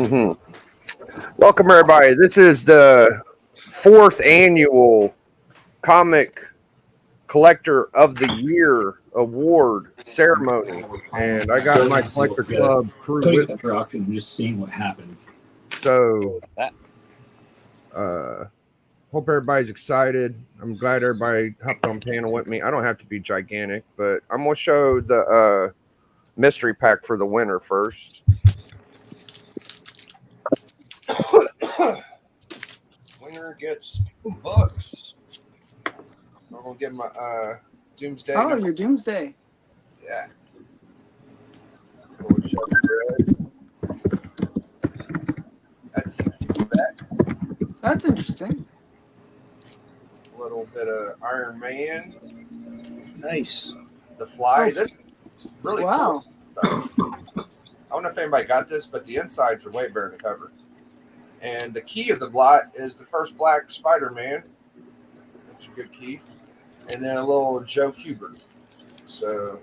Mm-hmm. Welcome, everybody. This is the 4th annual Comic Collector of the Year award ceremony, and I got my collector club crew with me. And just seeing what happened. So, hope everybody's excited. I'm glad everybody hopped on panel with me. I don't have to be gigantic, but I'm gonna show the mystery pack for the winner first. Winner gets books. I'm gonna get my Doomsday. Oh, your Doomsday. Yeah. That's 60 back. That's interesting. A little bit of Iron Man. Nice. The Fly. Oh, This is really wow. cool. I don't know if anybody got this, but the insides are way better than the cover. And the key of the lot is the first black Spider-Man. That's a good key. And then a little Joe Kubert. So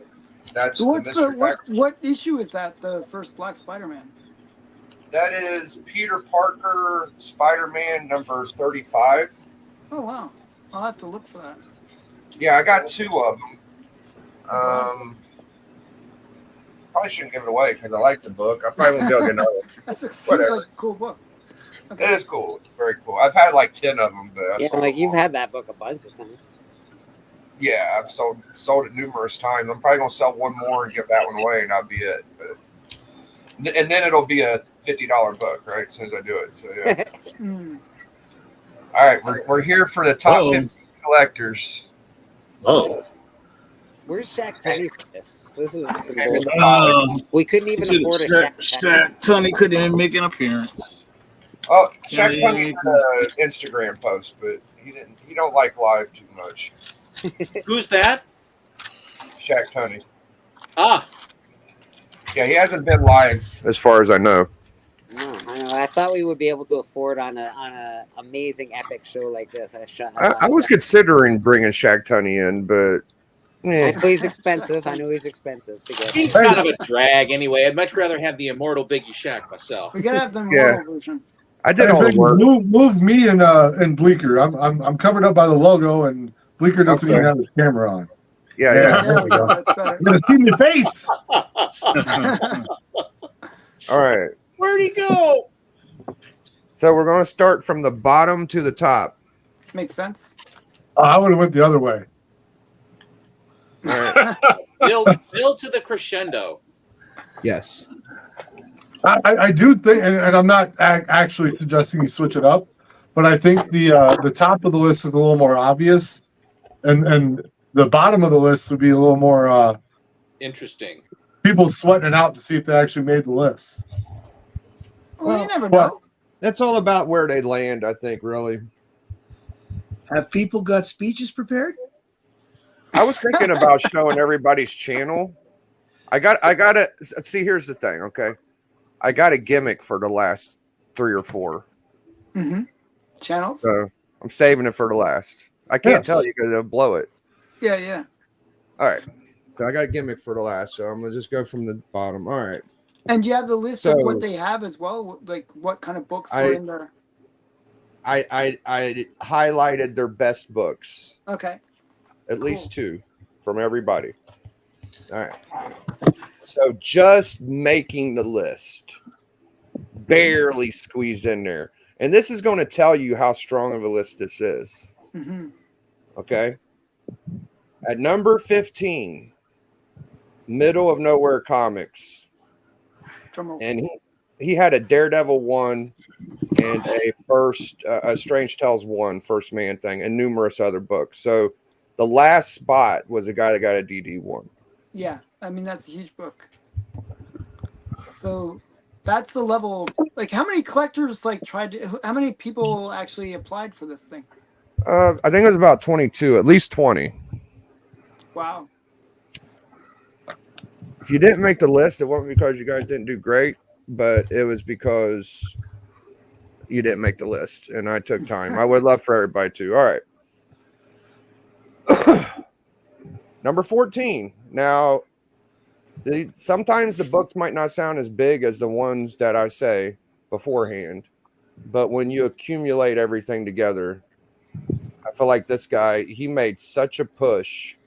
that's So what issue is that? The first Black Spider-Man. That is Peter Parker Spider-Man number 35. Oh wow! I'll have to look for that. Yeah, I got 2 of them. Probably shouldn't give it away because I like the book. I probably won't be able to get another one. Seems like a cool book. Okay. It is cool. It's very cool. I've had like 10 of them, but you've had that book a bunch of times. Yeah, I've sold it numerous times. I'm probably gonna sell one more and give that one away, and that'll be it. But and then it'll be a $50 book, right? As soon as I do it. So yeah. All right, we're here for the top 50 collectors. Oh. Where's Shaq Tony for this? This is We couldn't even afford a Shaq Tony couldn't even make an appearance. Oh, Shaq Tony had an Instagram post, but he don't like live too much. Who's that? Shaq Tony. Ah. Yeah, he hasn't been live as far as I know. No, I know. I thought we would be able to afford on a amazing epic show like this. I was considering bringing Shaq Tony in, but I know he's expensive. I know he's expensive to get. He's kind of a drag anyway. I'd much rather have the immortal Biggie Shaq myself. We gotta have the immortal version. I did all the work. Move me and Bleeker. I'm covered up by the logo, and Bleeker doesn't even have his camera on. Yeah. There we go. That's better. You're gonna see my face. All right. Where'd he go? So we're going to start from the bottom to the top. Makes sense. I would have went the other way. All right. Build to the crescendo. Yes. I do think, and I'm not actually suggesting you switch it up, but I think the top of the list is a little more obvious, and the bottom of the list would be a little more interesting. People sweating it out to see if they actually made the list. Well, you never know. That's all about where they land, I think, really. Have people got speeches prepared? I was thinking about showing everybody's channel. I got to see. Here's the thing, okay? I got a gimmick for the last 3 or 4 channels. So I'm saving it for the last. I can't tell you because it'll blow it. Yeah. All right. So I got a gimmick for the last. So I'm gonna just go from the bottom. All right. And you have the list of what they have as well, like what kind of books are in there. I highlighted their best books. Okay. At least 2 from everybody. All right. So just making the list, barely squeezed in there. And this is going to tell you how strong of a list this is. Okay. At number 15, Middle of Nowhere Comics. And he had a Daredevil 1 and a Strange Tales 1 First Man thing and numerous other books. So the last spot was a guy that got a DD 1. Yeah, I mean that's a huge book. So that's the level. Like, how many collectors how many people actually applied for this thing? I think it was about 22, at least 20. Wow. If you didn't make the list, it wasn't because you guys didn't do great, but it was because you didn't make the list, and I took time. I would love for everybody to. All right. Number 14. Now, sometimes the books might not sound as big as the ones that I say, beforehand, but when you accumulate everything together, I feel like this guy, he made such a push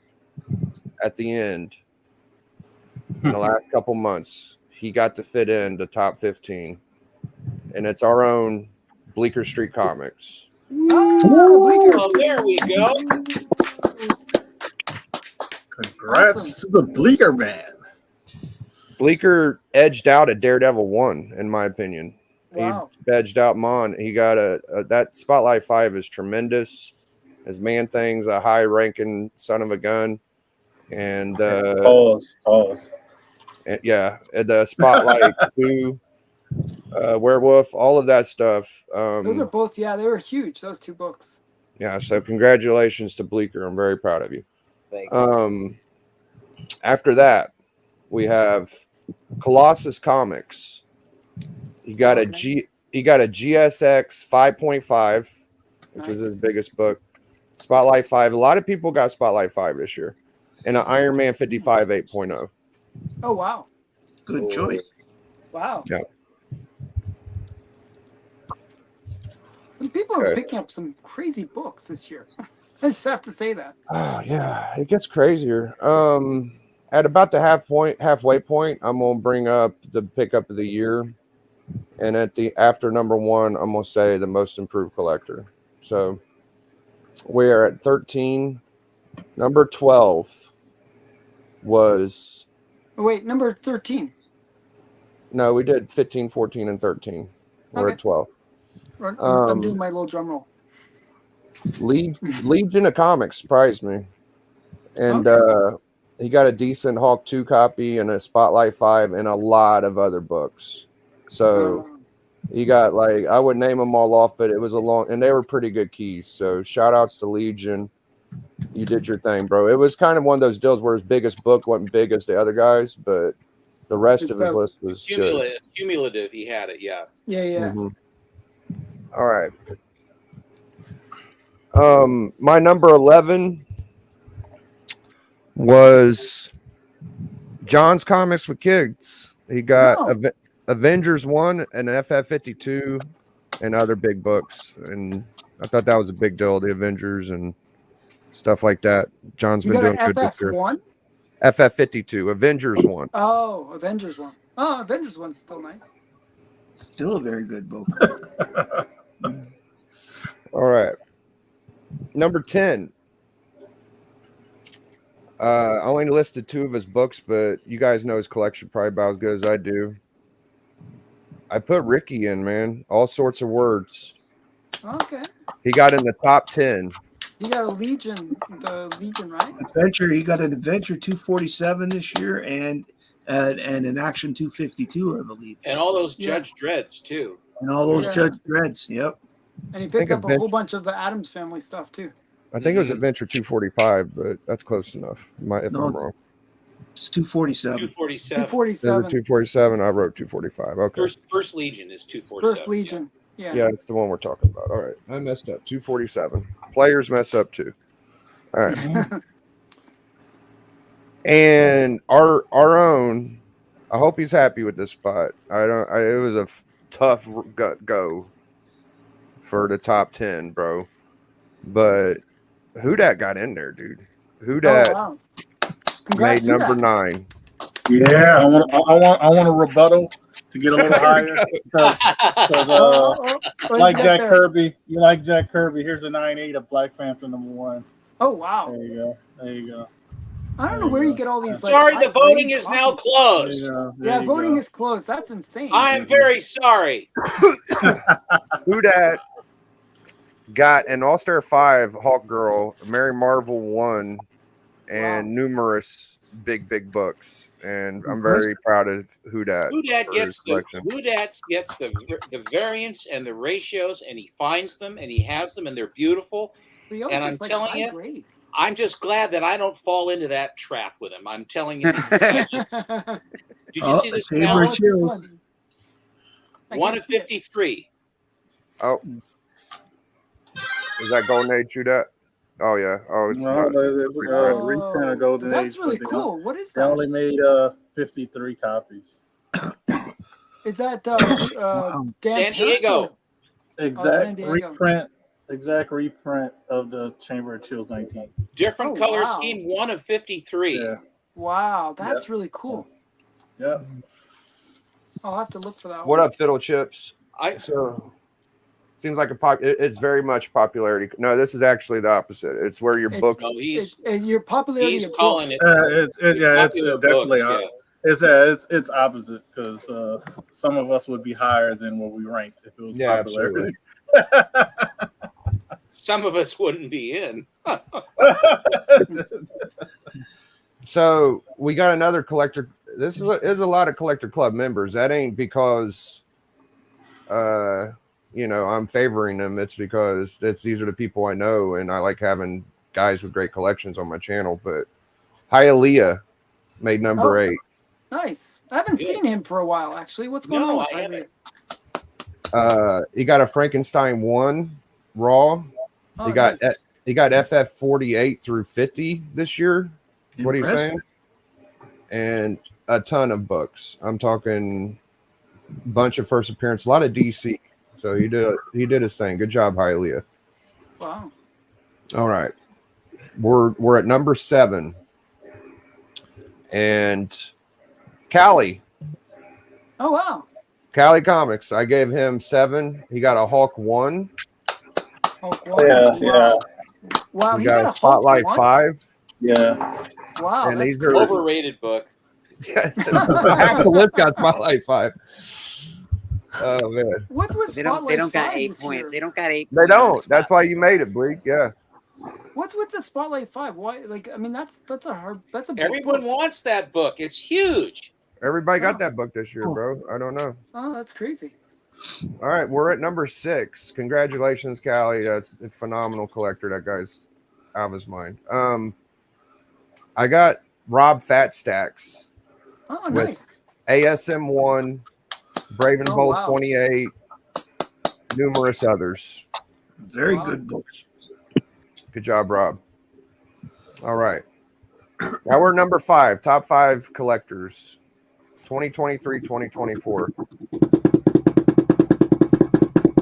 at the end in the last couple months. He got to fit in the top 15, and it's our own Bleecker Street Comics. Bleecker. Oh, there we go. Congrats to the Bleecker man. Bleecker edged out a Daredevil 1, in my opinion. Wow. He edged out Mon. He got that Spotlight 5 is tremendous. His Man Thing's a high-ranking son of a gun. And Pause. yeah, the Spotlight 2, Werewolf, all of that stuff. Those are both, they were huge, those two books. Yeah, so congratulations to Bleecker. I'm very proud of you. After that, we have Colossus Comics. He got a GSX 5.5, which was his biggest book. Spotlight 5. A lot of people got Spotlight 5 this year. And an Iron Man 55 8.0. Oh, wow. Good choice. Wow. Yeah. And people are picking up some crazy books this year. I just have to say that. Oh, yeah. It gets crazier. At about the halfway point, I'm gonna bring up the pickup of the year, and after number 1, I'm gonna say the most improved collector. So we are at 13. Number 12 was number 13. No, we did 15, 14, and 13. We're at 12. I'm doing my little drum roll. Legion of Comics surprised me, and he got a decent Hulk 2 copy and a Spotlight 5 and a lot of other books. So he got, like, I wouldn't name them all off, but it was and they were pretty good keys. So shout outs to Legion. You did your thing, bro. It was kind of one of those deals where his biggest book wasn't big as the other guys, but the rest of his list was good. Cumulative. He had it. Yeah. Mm-hmm. All right. My number 11 was John's Comics with Kids. He got Avengers 1 and FF52 and other big books, and I thought that was a big deal, the Avengers and stuff like that. John's been doing good this year. FF1? FF52, Avengers 1. Oh, Avengers 1. Oh, Avengers 1's still nice. Still a very good book. All right. Number 10. I only listed 2 of his books, but you guys know his collection probably about as good as I do. I put Ricky in, man. All Sorts of Words. Okay. He got in the top 10. He got the Legion, right? Adventure. He got an Adventure 247 this year and an Action 252, I believe. And all those Judge Dreads, too. And all those Judge Dreads, yep. And he picked up a whole bunch of the Addams Family stuff, too. I think it was Adventure 245, but that's close enough. If I'm wrong. It's 247. 247. 247. I wrote 245. Okay. First Legion is 247. First Legion. Yeah. Yeah, it's the one we're talking about. All right. I messed up. 247. Players mess up too. All right. And our own, I hope he's happy with this spot. It was a tough go for the top 10, bro. But who that got in there, dude? Who that made number 9? Yeah, I want a rebuttal to get a little higher because like Jack Kirby, you like Jack Kirby. Here's a 9.8 of Black Panther #1. Oh wow! There you go. I don't know where you get all these. Sorry, the voting is now closed. Yeah, voting is closed. That's insane. I am very sorry. Who that got an All-Star 5 Hawk Girl, Mary Marvel 1, and numerous big books. And I'm very proud of Who Dat gets the variants and the ratios, and he finds them and he has them and they're beautiful. And I'm telling you, I'm just glad that I don't fall into that trap with him. I'm telling you. Did you see this? 1 of 53. Oh, is that Golden Age? Who Dat? Oh yeah. Oh, it's not. Reprint of Golden Age. That's really cool. What is that? They only made 53 copies. Is that Wow. Dan San Parent Diego. or- Exact San Diego. reprint of the Chamber of Chills 19. Different Oh, color wow. scheme, 1 of 53. Yeah. Wow, that's really cool. Yep. I'll have to look for that What one. up, Fiddle Chips? I So seems like it's very much popularity. No, this is actually the opposite. It's where your It's- books. no, he's Your popularity he's of calling books. it. It's popular definitely books, it's opposite because some of us would be higher than what we ranked if it was Yeah, popularity. Some of us wouldn't be in. So we got another collector. This is a lot of collector club members. That ain't because, I'm favoring them. It's because these are the people I know, and I like having guys with great collections on my channel. But Hialeah made number 8. Nice. I haven't seen him for a while, actually. What's going on with I haven't. Hialeah? He got a Frankenstein 1 raw. Oh, He got nice. FF 48 through 50 this year. That's what he's saying. And a ton of books. I'm talking a bunch of first appearance, a lot of DC. So he did his thing. Good job, Hialeah. Wow. All right. We're at number 7. And Callie. Oh, wow. Callie Comics. I gave him 7. He got a Hulk 1. Hulk 1. Yeah. Wow, He he's got a Hulk Spotlight 1? 5. Yeah. Wow. And that's these are crazy. Overrated book. half the list got Spotlight 5. Oh man. What's with They Spotlight don't got 5 8 this points. year? They don't got 8. They don't. That's why you made it, Bleak. Yeah. What's with the Spotlight 5? Why? Like, I mean, that's a big Everyone book. wants that book. It's huge. Everybody got that book this year, bro. I don't know. Oh, that's crazy. All right, we're at number 6. Congratulations, Callie. That's a phenomenal collector. That guy's out of his mind. I got Rob Fat Stacks Oh, with nice. ASM 1, Brave and Oh, Bold wow. 28, numerous others. Very Wow. good books. Good job, Rob. All right. Now we're number 5, top 5 collectors, 2023, 2024.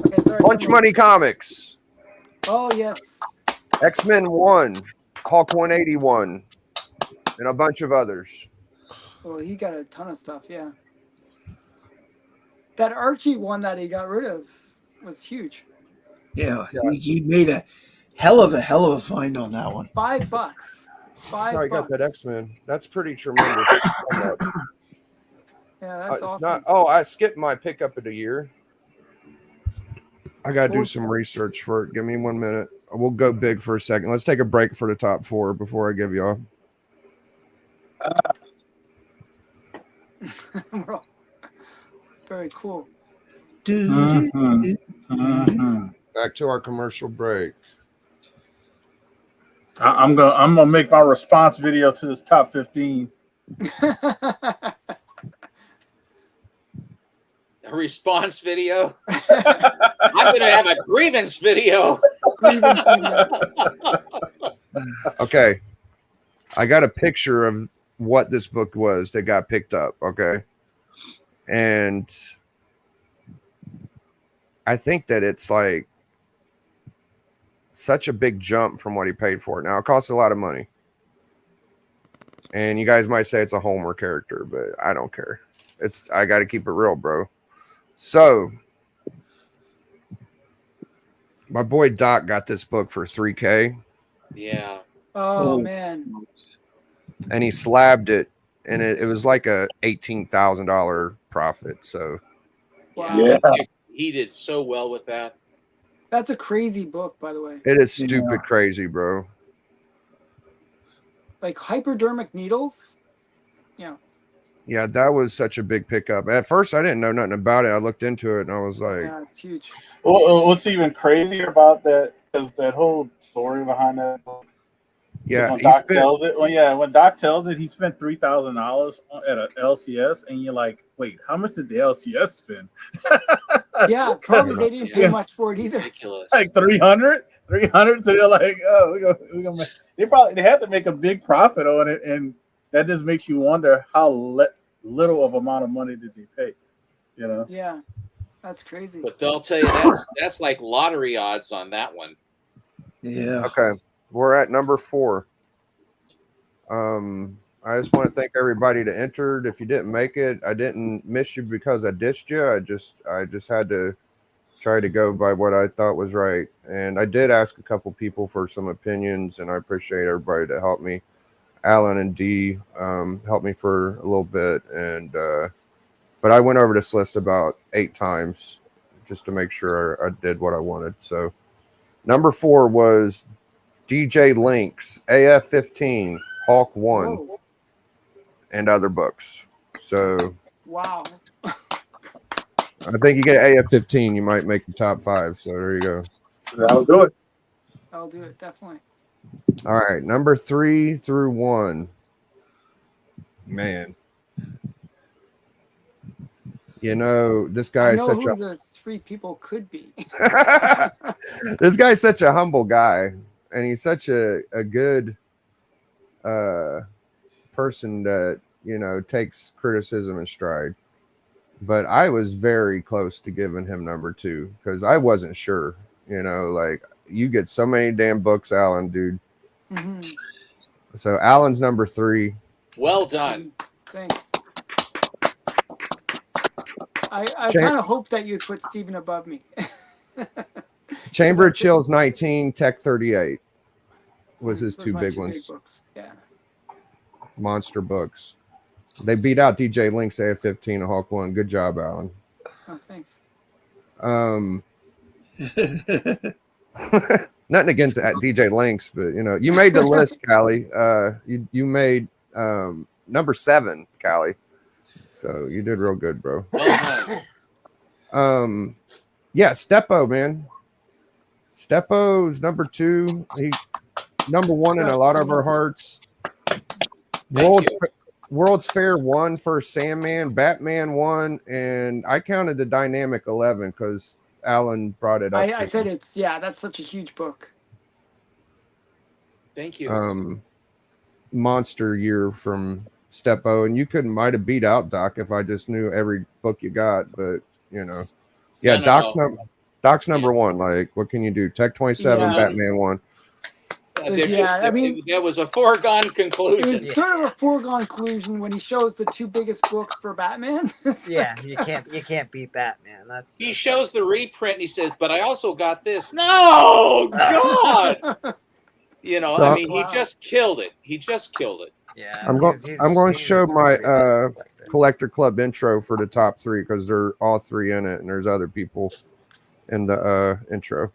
Okay, sorry. Lunch Money Comics, Oh, yes. X-Men 1, Hulk 181, and a bunch of others. Well, he got a ton of stuff, yeah. That Archie one that he got rid of was huge. Yeah, he made a hell of a find on that one. $5. Sorry, I got that $5. X-Men. That's pretty tremendous. Yeah, that's It's awesome. not. Oh, I skipped my pickup of the year. I gotta do some research for it. Give me 1 minute. We'll go big for a second. Let's take a break for the top 4 before I give y'all. Very cool. Back to our commercial break. I'm gonna make my response video to this top 15. A response video. I'm going to have a grievance video. Okay. I got a picture of what this book was that got picked up. Okay. And I think that it's like such a big jump from what he paid for it. Now it costs a lot of money. And you guys might say it's a Homer character, but I don't care. I got to keep it real, bro. So my boy Doc got this book for $3,000. Yeah. Oh, man. And he slabbed it, and it was like a $18,000 profit. So Wow. He did so well with that. That's a crazy book, by the way. it is stupid crazy, bro. Like hypodermic needles. Yeah. Yeah, that was such a big pickup. At first, I didn't know nothing about it. I looked into it, and I was like, Yeah, it's huge. Well, what's even crazier about that is that whole story behind that book. yeah, When Doc tells it, when Doc tells it, he spent $3,000 at a LCS, and you're like, wait, how much did the LCS spend? Yeah, probably they didn't pay much for it either. Ridiculous. Like 300. So they're like, oh, we're gonna make, they had to make a big profit on it, and that just makes you wonder how little of amount of money did they pay. You know. Yeah, that's crazy. But they'll tell you that's like lottery odds on that one. Yeah. Okay, we're at number 4. I just want to thank everybody that entered. If you didn't make it, I didn't miss you because I dissed you. I just had to try to go by what I thought was right. And I did ask a couple people for some opinions, and I appreciate everybody that helped me. Alan and Dee helped me for a little bit, and but I went over this list about 8 times just to make sure I did what I wanted. So number 4 was DJ Link's AF-15 Hawk 1 Whoa. and other books. So Wow. I think you get AF-15, you might make the top 5. So there you go. That'll do it. I'll do it, definitely. All right, number 3 through 1. Man, you know, this guy I is know such who a the 3 people could be. this guy's such a humble guy, and he's such a good person that, you know, takes criticism in stride. But I was very close to giving him number 2 because I wasn't sure. You know, like, you get so many damn books, Alan, dude. Mm-hmm. So Alan's number 3. Well done. Thanks. I kind of hope that you'd put Steven above me. Chamber of Chills 19, Tech 38 was his Those 2 my big 2 ones. books. Yeah. Monster books. They beat out DJ Link's AF-15 and Hawk 1. Good job, Alan. Oh, thanks. Nothing against DJ Links, but you know, you made the list, Callie. You made number 7, Callie. So you did real good, bro. Well done. Yeah, Steppo, man. Steppo's number 2. He number 1 in a lot of our hearts. World's Fair 1 for Sandman, Batman 1, and I counted the Dynamic 11 because Alan brought it up. I said it's, yeah, that's such a huge book. Thank you. Monster year from Steppo, and you might have beat out Doc if I just knew every book you got, but you know, yeah, No. Doc's number 1. Like, what can you do? Tech 27, Yeah. Batman 1. I mean, that was a foregone conclusion. It was sort of a foregone conclusion when he shows the 2 biggest books for Batman. Yeah, you can't beat Batman. He shows the reprint and he says, "But I also got this." No, God. You know, So, I mean, he just killed it. He just killed it. Yeah, I'm going to show my collector club intro for the top 3 because they're all 3 in it, and there's other people in the intro.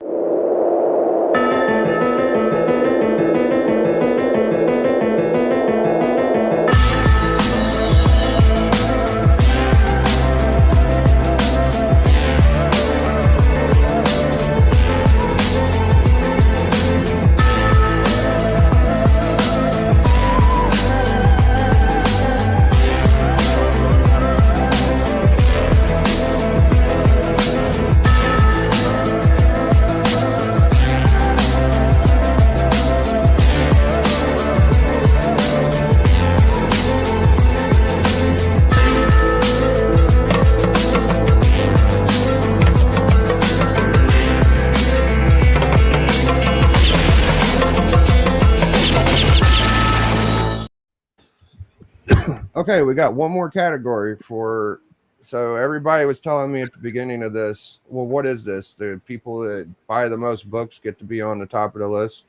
Okay, we got one more category for. So everybody was telling me at the beginning of this, well, what is this? The people that buy the most books get to be on the top of the list.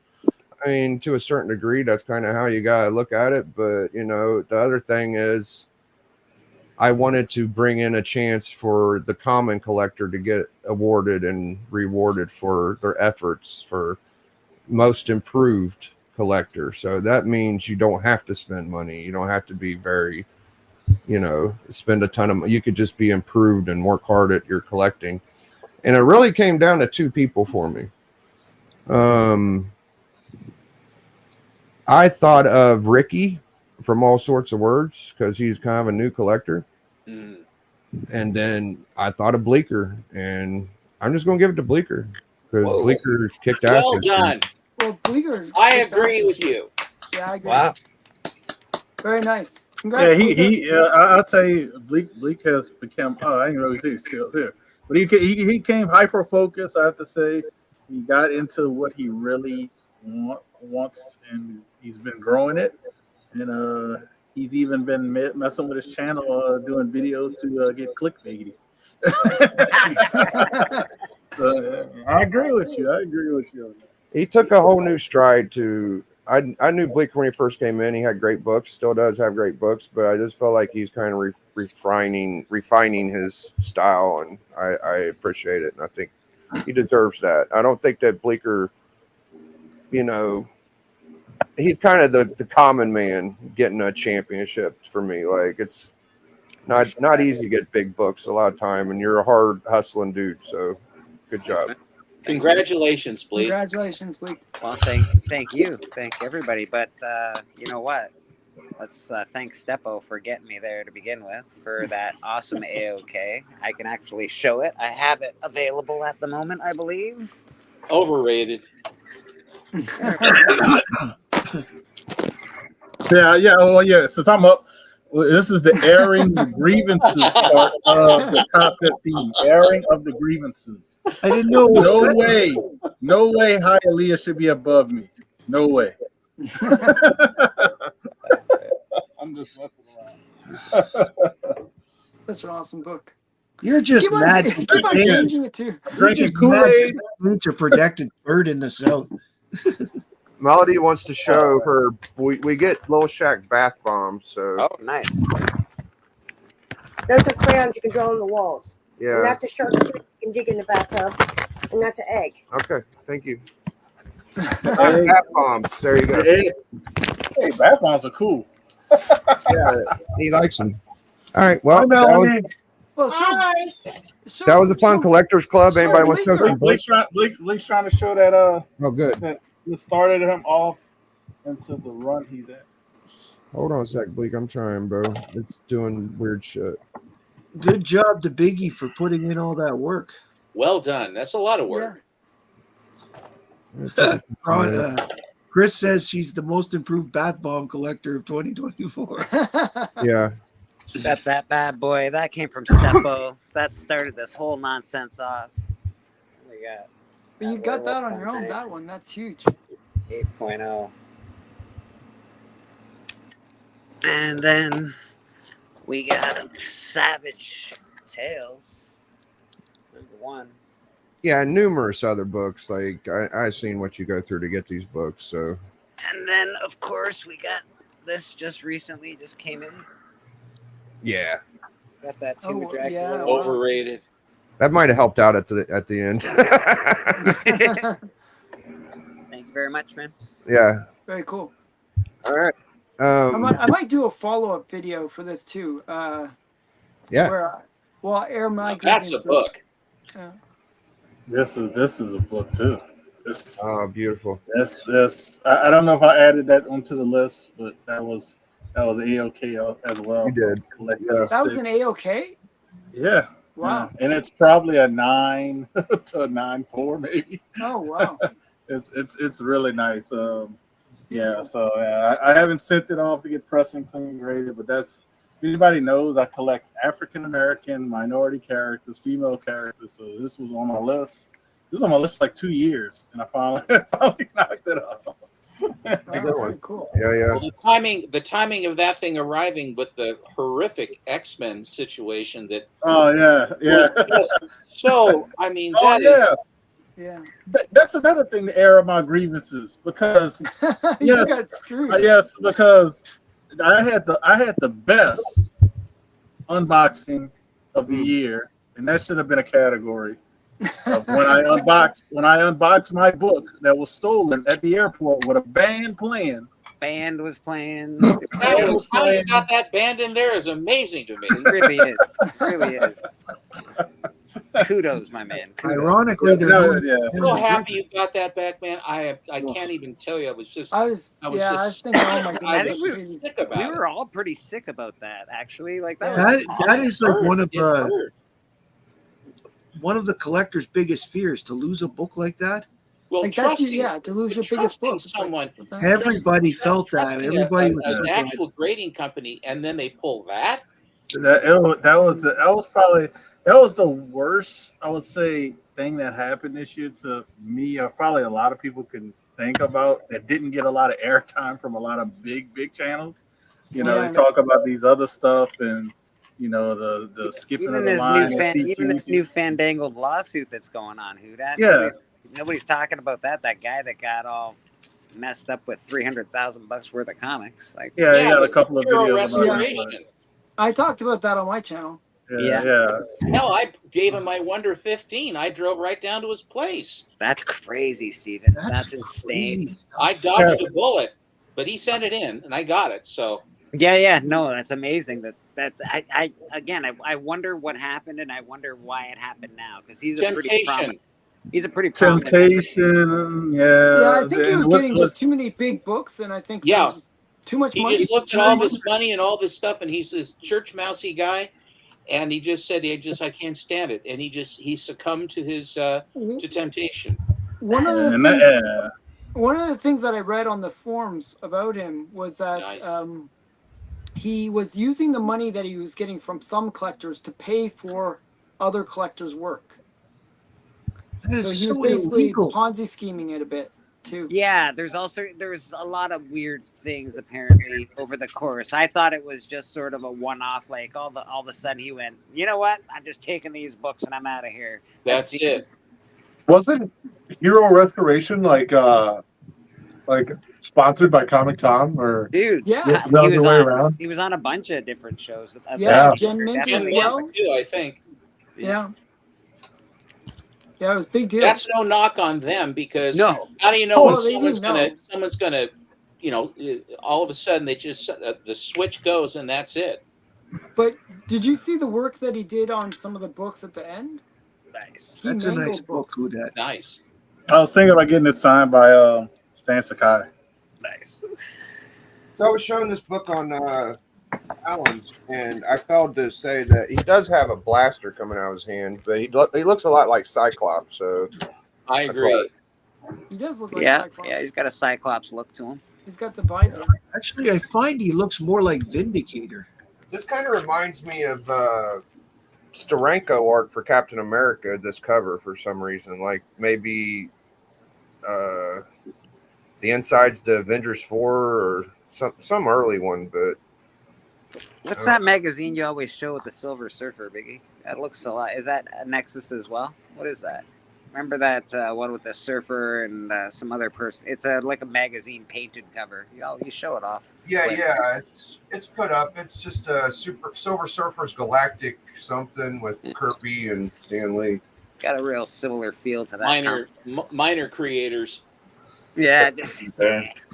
I mean, to a certain degree, that's kind of how you gotta look at it. But you know, the other thing is, I wanted to bring in a chance for the common collector to get awarded and rewarded for their efforts for most improved collector. So that means you don't have to spend money. You don't have to be very, you know, spend a ton of money. You could just be improved and work hard at your collecting. And it really came down to 2 people for me. I thought of Ricky from All Sorts of Words because he's kind of a new collector. And then I thought of Bleecker, and I'm just going to give it to Bleecker because Bleecker kicked ass. Well done. Well, Bleecker. I agree with you. Yeah, I agree. Wow. Very nice. Yeah, I'll tell you, Bleak has become. Oh, I didn't really see still here, but he came hyper focused. I have to say, he got into what he really wants, and he's been growing it. And he's even been messing with his channel, doing videos to get clickbaity. So, I agree with you. I agree with you on that. He took a whole new stride to. I knew Bleak when he first came in. He had great books, still does have great books, but I just felt like he's kind of refining his style, and I appreciate it. And I think he deserves that. I don't think that Bleeker, he's kind of the common man getting a championship for me. Like, it's not easy to get big books a lot of time, and you're a hard hustling dude. So good job. Congratulations, Bleak. Congratulations, Bleak. Well, thank you. Thank everybody. But you know what? Let's thank Steppo for getting me there to begin with, for that awesome AOK. I can actually show it. I have it available at the moment, I believe. Overrated. Yeah. Oh, yeah. Since I'm up, this is the airing the grievances part of the top 15. Airing of the grievances. I didn't know. No way Hialeah should be above me. No way. I'm just messing around. That's an awesome book. You're just mad. Keep on changing it too. Drinking Kool-Aid. It's a protected bird in the South. Melody wants to show her. We get Lil Shack bath bombs. So. Oh, nice. Those are crayons you can draw on the walls. Yeah. And that's a shark tooth you can dig in the bathtub. And that's an egg. Okay. Thank you. Bath bombs. There you go. Hey, bath bombs are cool. Yeah, he likes them. All right. Well, Melody. that was a fun collectors club. Anybody wants to know some books? Blake's trying to show that Oh, good. that started him off into the run he's at. Hold on a sec, Bleak. I'm trying, bro. It's doing weird shit. Good job to Biggie for putting in all that work. Well done. That's a lot of work. Chris says she's the most improved bath bomb collector of 2024. Yeah. That bad boy. That came from Steppo. That started this whole nonsense off. We got. But you got that on your own. That one. That's huge. 8.0. And then we got Savage Tales. #1. Yeah, numerous other books. Like I've seen what you go through to get these books. So. And then, of course, we got this just came in. Yeah. Got that too. Yeah, overrated. That might have helped out at the end. Thank you very much, man. Yeah. Very cool. All right. I might do a follow-up video for this too. Yeah. Where air my That's a book. This is a book too. Oh, beautiful. Yes. I don't know if I added that onto the list, but that was AOK as well. You did. Yeah. That was an AOK? Yeah. Wow. And it's probably a 9 to a 9.4 maybe. Oh wow. It's really nice. Yeah. So I haven't sent it off to get press and clean graded, but that's. If anybody knows, I collect African American, minority characters, female characters. So this was on my list. This was on my list for like 2 years, and I finally knocked it off. Very cool. Yeah. Well, the timing of that thing arriving with the horrific X-Men situation that. Oh yeah. So I mean. Yeah. That's another thing to air of my grievances because yes, because I had the best unboxing of the year, and that should have been a category of when I unboxed my book that was stolen at the airport with a band playing. Band was playing. How you got that band in there is amazing to me. It really is. It really is. Kudos, my man. Kudos. Ironically, I'm so happy you got that back, man. I can't even tell you. I was thinking, oh my goodness, we were all pretty sick about that, actually. Like that is like one of the collector's biggest fears, to lose a book like that. Well, Like that's trusting, to lose your biggest trusting book. It's someone, like, Everybody felt that. trusting Everybody was an so glad. actual grading company, and then they pull that. That was the worst, I would say, thing that happened this year to me, or probably a lot of people can think about, that didn't get a lot of airtime from a lot of big channels. You know, they talk about these other stuff, and the skipping of the line and Even this new C2. fandangled lawsuit that's going on. Who that? Yeah. Nobody's talking about that. That guy that got all messed up with $300,000 worth of comics. Like, Yeah, they got a couple of Hero videos about Restoration. that. I talked about that on my channel. Yeah. Hell, I gave him my Wonder 15. I drove right down to his place. That's crazy, Steven. That's insane. I dodged a bullet, but he sent it in, and I got it. So yeah, no, that's amazing. I wonder what happened, and I wonder why it happened now, because he's a pretty prominent. He's a pretty prominent. Temptation. Yeah, I think he was getting just too many big books, and I think there was just too much money. He just looked at all this money and all this stuff, and he's this church mousy guy, and he just said, I can't stand it, and he succumbed to his to temptation. One of the things that I read on the forums about him was that he was using the money that he was getting from some collectors to pay for other collectors' work. So he was basically illegal. Ponzi scheming it a bit too. Yeah, there's a lot of weird things apparently over the course. I thought it was just sort of a one-off, like all of a sudden he went, you know what? I'm just taking these books and I'm out of here. That's it. Wasn't Hero Restoration like sponsored by Comic Tom or dude? Yeah, he was on a bunch of different shows. Jen Mint as well too, I think. Yeah, it was a big deal. That's no knock on them, because how do you know when someone's gonna, all of a sudden they just the switch goes and that's it. But did you see the work that he did on some of the books at the end? Nice. That's a nice book. Who that? Nice. I was thinking about getting it signed by Stan Sakai. Nice. So I was showing this book on Alan's, and I failed to say that he does have a blaster coming out of his hand, but he looks a lot like Cyclops. So I agree. He does look like Cyclops. Yeah, he's got a Cyclops look to him. He's got the visor. Actually, I find he looks more like Vindicator. This kind of reminds me of Steranko art for Captain America. This cover, for some reason, like maybe the inside's the Avengers 4 or some early one, but. What's that magazine you always show with the Silver Surfer, Biggie? That looks a lot. Is that a Nexus as well? What is that? Remember that one with the surfer and some other person? It's like a magazine painted cover. You show it off. Yeah. It's put up. It's just a Silver Surfer's Galactic something with Kirby and Stan Lee. Got a real similar feel to that. Minor creators. Yeah.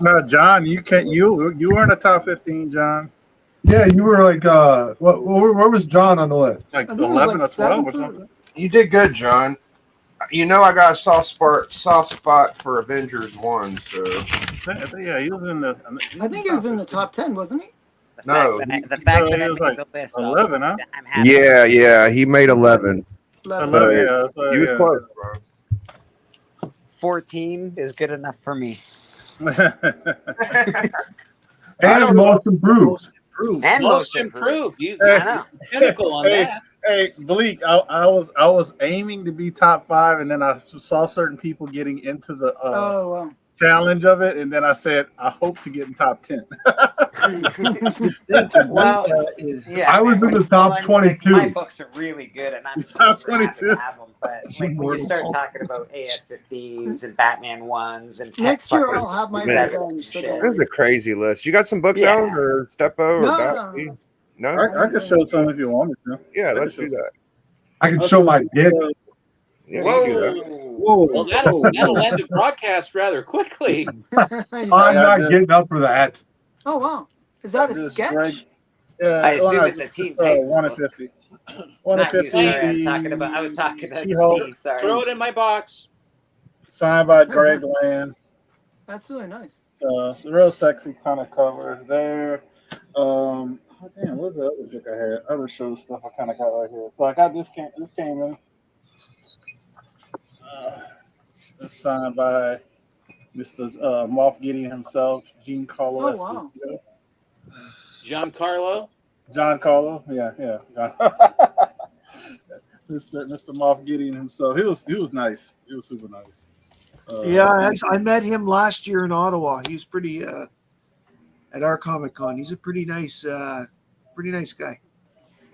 No, John, you were in the top 15, John. Yeah, you were like, where was John on the list? Like 11 or 12 or something. You did good, John. I got a soft spot for Avengers 1, so. Yeah, he was in the. I think he was in the top 10, wasn't he? The fact that he was like 11, huh? Yeah, he made 11. 11, yeah. So, he was close, bro. 14 is good enough for me. And most improved. And most improved. I know. Pinnacle on that. Hey, Bleak, I was aiming to be top 5, and then I saw certain people getting into the challenge of it, and then I said I hope to get in top 10. Well, I was in the top 22. My books are really good, and I'm top 22. Have them, but like when you start talking about AF-15s and Batman 1s and next year I'll have my revenge. This is a crazy list. You got some books out, or Steppo, or No. No, I can show some if you want me to. Yeah, let's do that. I can show my dick. Yeah, you can do that. Whoa. Well, that'll end the broadcast rather quickly. I'm not getting up for that. Oh wow, is that a sketch? Yeah, I assume it's a team tape. 1 in 50. 1 in 50. I was talking about She-Hulk. sorry. Throw it in my box. Signed by Greg Land. That's really nice. It's a real sexy kind of cover there. Damn, what's the other book I had? Other show stuff I kind of got right here. So I got this came in. It's signed by Mr. Moff Gideon himself, Giancarlo Oh, wow. Esposito. Giancarlo? Yeah. Mr. Moff Gideon himself. He was nice. He was super nice. I met him last year in Ottawa. He was pretty at our Comic-Con. He's a pretty nice guy.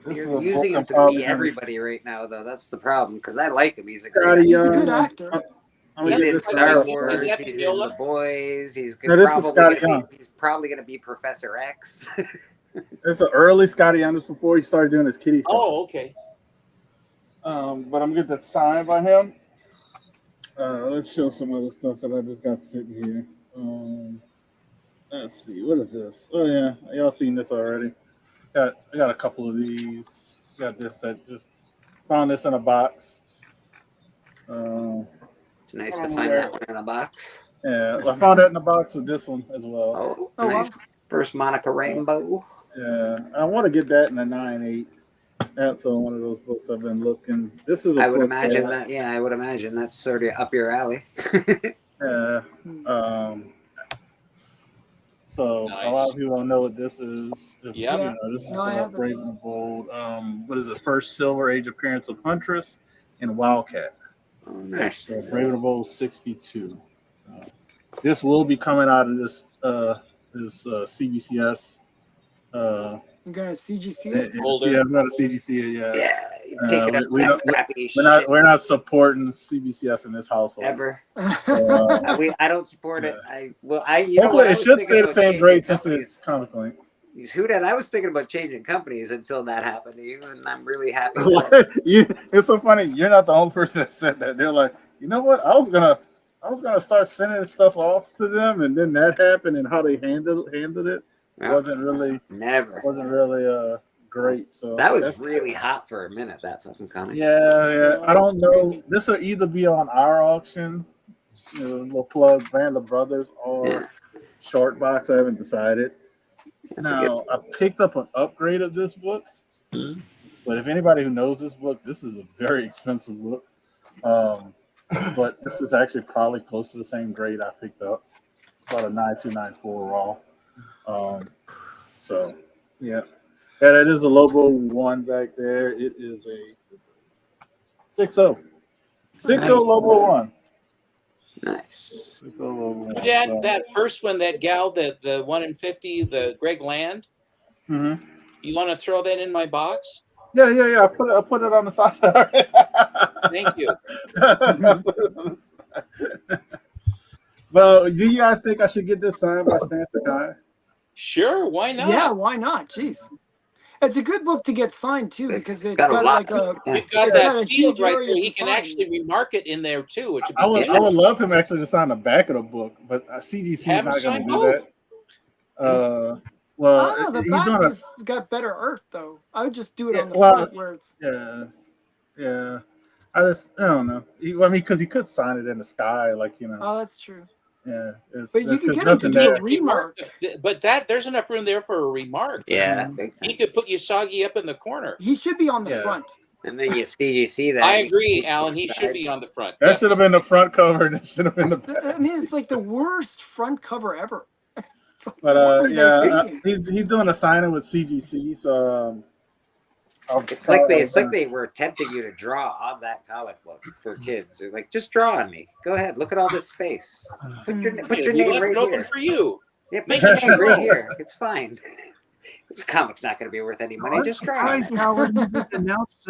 You're using him to be everybody right now, though. That's the problem, because I like him. He's a great He's a good actor. He's in Star Wars. He's in The Boys. He's probably going to be Professor X. It's an early Scotty Young. This before he started doing his kitty. Oh, okay. But I'm getting that signed by him. Let's show some other stuff that I just got sitting here. Let's see, what is this? Oh yeah, y'all seen this already. I got a couple of these. Got this set. Just found this in a box. It's nice to find that one in a box. Yeah, I found that in the box with this one as well. Oh, nice. First Monica Rainbow. Yeah, I want to get that in a 9/8. That's one of those books I've been looking. This is. I would imagine that. Yeah, I would imagine that's sort of up your alley. Yeah. So nice. A lot of people don't know what this is. Yeah. This is Brave and the Bold. What is it? First Silver Age appearance of Huntress and Wildcat. Oh, nice. So Brave and the Bold 62. This will be coming out of this CBCS. You're gonna CGC it? Yeah, I'm gonna CGC it. Yeah. Yeah. We're not supporting CBCS in this household ever. I don't support it. Hopefully, it should stay the same grade since it's Comic Link. I was thinking about changing companies until that happened to you, and I'm really happy. It's so funny. You're not the only person that said that. They're like, you know what? I was gonna start sending stuff off to them, and then that happened, and how they handled it wasn't really great. So that was really hot for a minute. That fucking comic. Yeah. I don't know. This will either be on our auction, we'll plug Band of Brothers, or Short Box. I haven't decided. Now I picked up an upgrade of this book, but if anybody who knows this book, this is a very expensive book. But this is actually probably close to the same grade I picked up. It's about a 9294 raw. So yeah, that is a Lobo 1 back there. It is a 6-0 Lobo 1. Nice. 6-0 Lobo 1. Dad, that first one, that gal, the 1 in 50, the Greg Land. Mm-hmm. You want to throw that in my box? Yeah. I put it on the side. Thank you. Well, do you guys think I should get this signed by Stan Sakai? Sure, why not? Yeah, why not? Jeez. It's a good book to get signed too, because it's got like We've got that field right there. He can actually remark it in there too. Which I would love him actually to sign the back of the book, but CGC is not going to do that. Well, the he's back doing has got better art though. I would just do it on the front where it's. Yeah. I don't know. Because he could sign it in the sky, Oh, that's true. Yeah, but you could get him to do a remark. But there's enough room there for a remark. Yeah, he could put Usagi up in the corner. He should be on the front. And then you CGC that. I agree, Alan. He should be on the front. That should have been the front cover. That should have been the back. I mean, it's like the worst front cover ever. But he's doing a signing with CGC, so. It's like they were tempting you to draw on that comic book for kids. They're like, just draw on me. Go ahead, look at all this space. Put your name right open here. For you. Yeah, put your name right here. It's fine. This comic's not going to be worth any money. Just draw on it. Now, when you announce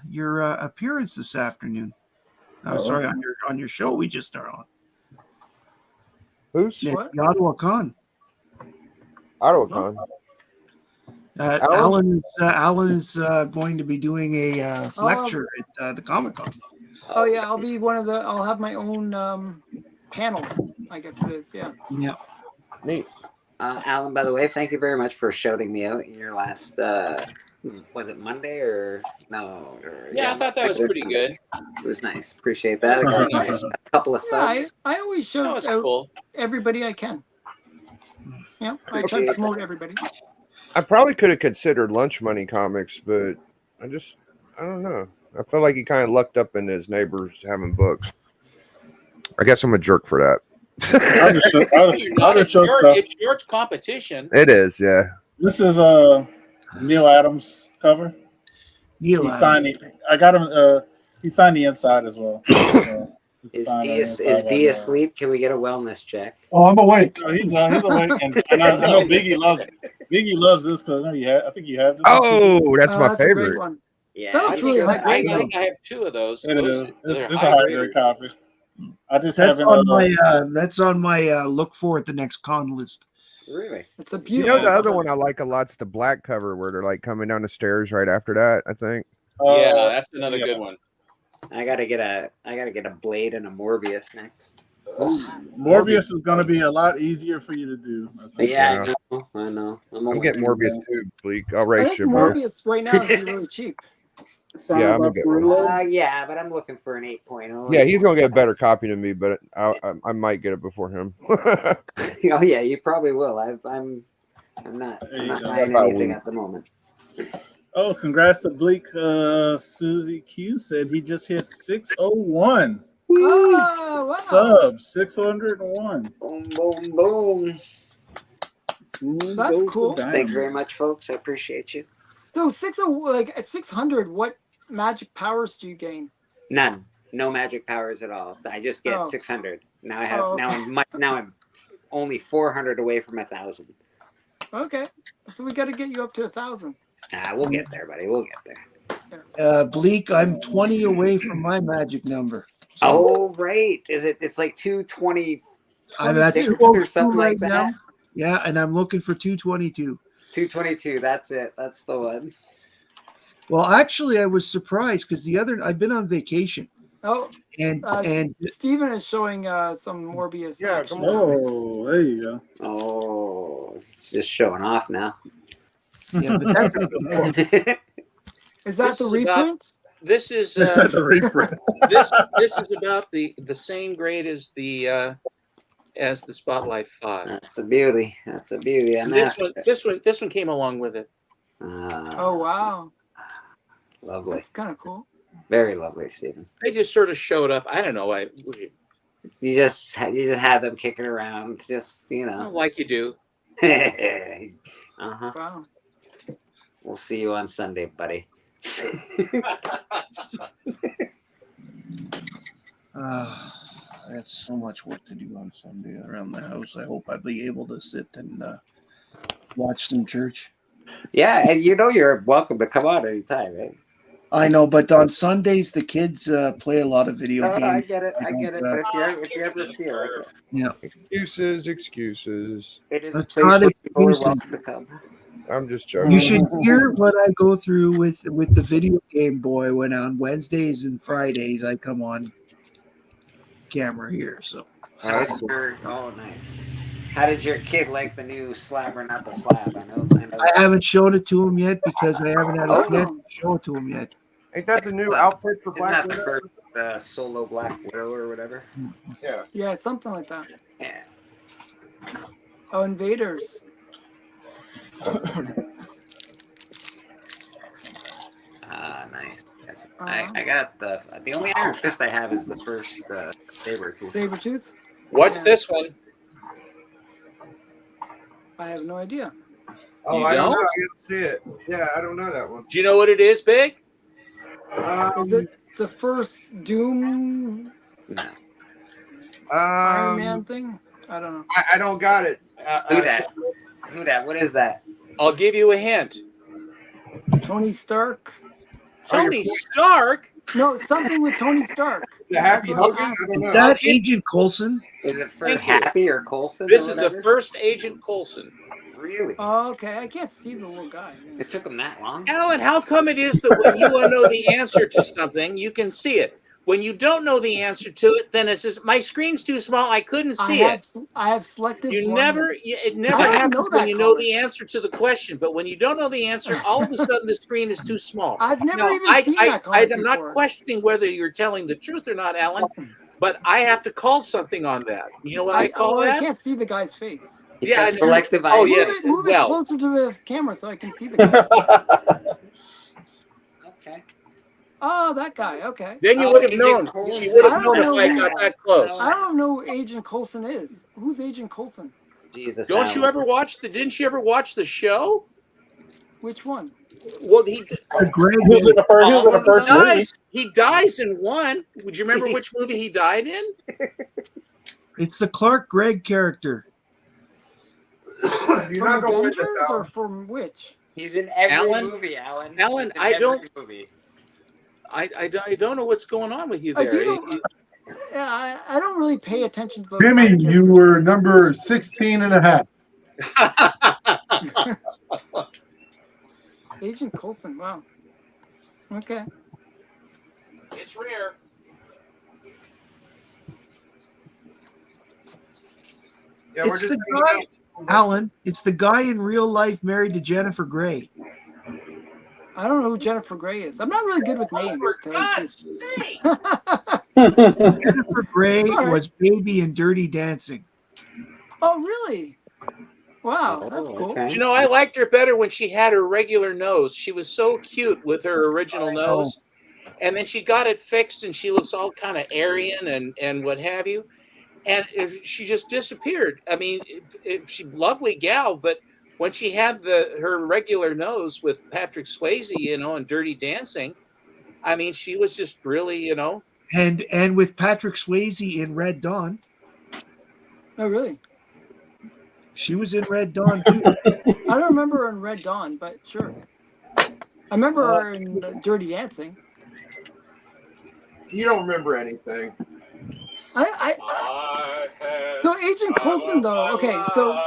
your appearance this afternoon. Sorry, on your show we just started on. Who's the Ottawa Con? Ottawa Con. Alan is going to be doing a lecture at the Comic-Con. Oh yeah, I'll be I'll have my own panel. I guess it is. Yeah. Yeah. Neat. Alan, by the way, thank you very much for shouting me out in your last. Was it Monday or no? I thought that was pretty good. It was nice. Appreciate that. A couple of subs. I always shout out everybody I can. Yeah, I try to promote everybody. I probably could have considered Lunch Money Comics, but I don't know. I feel like he kind of lucked up in his neighbors having books. I guess I'm a jerk for that. I'll just show stuff. It's your competition. It is, yeah. This is Neil Adams cover. Neil He Adams. signed it. I got him. He signed the inside as well. So, Is D asleep? Can we get a wellness check? Oh, I'm awake. No, he's awake, and I know Biggie loves this because I think you have this. Oh, that's my that's a great favorite. one. Yeah, That's really I great. think I have 2 of those. It's a high-grade copy. I just That's haven't. on my look for at the next con list. Really? It's a You beautiful. know the other one I like a lot's the black cover where they're like coming down the stairs right after that. I think. Yeah, that's another good one. I gotta get a Blade and a Morbius next. Morbius is going to be a lot easier for you to do. Yeah, I know. I'm getting Morbius too, Bleak. I'll I race think you, bro. Morbius right now is really cheap. Yeah, I'm gonna get one. Yeah, but I'm looking for an 8.0. Yeah, he's gonna get a better copy than me, but I might get it before him. Oh yeah, you probably will. I'm not buying anything at the moment. Oh, congrats to Bleak. Susie Q said he just hit 601. Oh, wow. Sub 601. Boom, boom, boom. That's cool. Thanks very much, folks. I appreciate you. So at 600, what magic powers do you gain? None. No magic powers at all. I just get 600. Now I have. Okay. Now I'm only 400 away from 1,000. Okay, so we got to get you up to 1,000. We'll get there, buddy. We'll get there. Bleak, I'm 20 away from my magic number. So Oh right. It's like 220. I'm at 26 202 or something right like that. now. Yeah, and I'm looking for 222. 222. That's it. That's the one. Well, actually, I was surprised because I've been on vacation. Oh, and Steven is showing some Morbius. Yeah, action. come on. Oh, there you go. Oh, it's just showing off now. Yeah, but that's a good book. Is that the reprint? This is That's the reprint. this is about the same grade as the Spotlight 5. That's a beauty. That's a beauty. And this one came along with it. Oh wow, Lovely. that's kind of cool. Very lovely, Stephen. They just sort of showed up. I don't know. You just had them kicking around, just Like you do. Uh-huh. Wow. We'll see you on Sunday, buddy. I got so much work to do on Sunday around the house. I hope I'll be able to sit and watch some church. Yeah, and you're welcome to come on anytime, right? I know, but on Sundays the kids play a lot of video games. I get it. But if you ever feel like it, Yeah. Excuses. it is a That's place not where people are excuses. welcome to come. I'm just joking. You should hear what I go through with the video game boy when on Wednesdays and Fridays I come on camera here. So Oh, nice. How did your kid like the new slab or not the slab? I know. I haven't shown it to him yet because I haven't had a chance to show it to him yet. Ain't that the new outfit for Isn't Black that the Widow? first solo Black Widow or whatever? Yeah. Yeah, something like that. Yeah. Oh, Invaders. Nice. Yes. I got the only Iron Fist I have is the first Sabretooth. Sabretooth? What's this one? I have no idea. Oh, You I don't know. don't? I didn't see it. Yeah, I don't know that one. Do you know what it is, Big? Is it the first Doom No. Iron Man thing? I don't know. I don't got it. Who that? Who that? What is that? I'll give you a hint. Tony Stark? Tony Stark? No, something with Tony Stark. The Happy That's what Hogan? I'm I don't Is know. that Agent Coulson? Is it for Thank you. Happy or Coulson? This or is the whatever? first Agent Coulson. Really? Oh, okay. I can't see the little guy. It took him that long? Alan, how come it is that when you want to know the answer to something, you can see it? When you don't know the answer to it, then it says, my screen's too small, I couldn't see it. I have selective It blindness. never I didn't happens know when that, you know Colin. the answer to the question, but when you don't know the answer, all of a sudden the screen is too small. I've never Now, even seen that comic I'm not before. questioning whether you're telling the truth or not, Alan, but I have to call something on that. You know what I call I that? can't see the guy's face. He's Yeah, got I know. selective Oh, eyes. yes. Move it well. closer to the camera so I can see the guy. Okay. Oh, that guy. Okay. Then you would have known. You would have known if I got that close. I don't know who Agent Coulson is. Who's Agent Coulson? Jesus. Don't you ever watch the? Didn't you ever watch the show? Which one? Well, he was in the first movie. He dies in one. Would you remember which movie he died in? It's the Clark Gregg character. From Avengers or from which? He's in every movie, Alan. Alan, I don't. I don't know what's going on with you there. Yeah, I don't really pay attention to those. Jimmy, you were number 16 and a half. Agent Coulson, wow. Okay. It's rare. Yeah, It's the guy, Alan. It's the guy in real life married to Jennifer Grey. I don't know who Jennifer Grey is. I'm not really good with names. For God's sake. Jennifer Grey was Baby in Dirty Dancing. Oh, really? Wow, that's cool. Okay. You know, I liked her better when she had her regular nose. She was so cute with her original nose. And then she got it fixed and she looks all kind of Aryan and what have you. And she just disappeared. I mean, she's a lovely gal, but when she had her regular nose with Patrick Swayze, in Dirty Dancing, I mean, she was just really, And with Patrick Swayze in Red Dawn. Oh, really? She was in Red Dawn too. I don't remember her in Red Dawn, but sure. I remember her in Dirty Dancing. You don't remember anything. So Agent Coulson, though, okay, so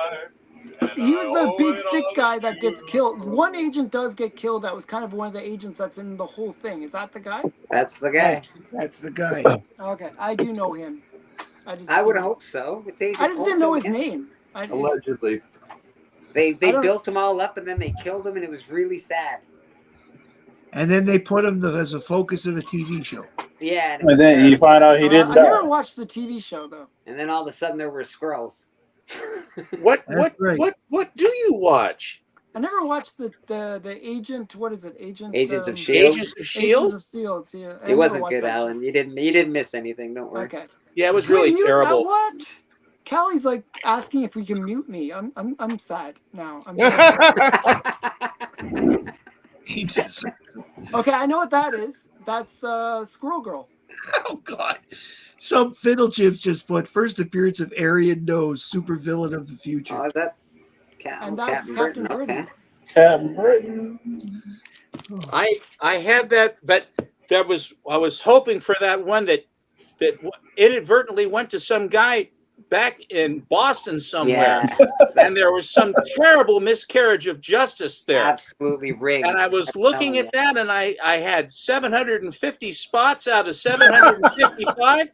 he was the big thick guy that gets killed. One agent does get killed. That was kind of one of the agents that's in the whole thing. Is that the guy? That's the guy. That's the guy. Okay, I do know him. I would hope so. It's Agent I just didn't know his name. Allegedly. They built him all up and then they killed him, and it was really sad. And then they put him as a focus of a TV show. Yeah. And then you find out he didn't die. I never watched the TV show though. And then all of a sudden there were squirrels. What do you watch? I never watched the Agent. What is it? Agents of S.H.I.E.L.D. Agents of S.H.I.E.L.D. Agents of S.H.I.E.L.D. Yeah. It wasn't good, Alan. You didn't miss anything. Don't worry. Okay. Yeah, it was really terrible. What? Callie's like asking if we can mute me. I'm sad now. Okay, I know what that is. That's Squirrel Girl. Oh God! Some fiddle chips just put first appearance of Aryan Nose, super villain of the future. Oh, is that and that's Captain Britain. Okay. Captain Britain. I had that, but I was hoping for that one that inadvertently went to some guy back in Boston somewhere, and there was some terrible miscarriage of justice there. Absolutely rigged. And I was looking at that, and I had 750 spots out of 755,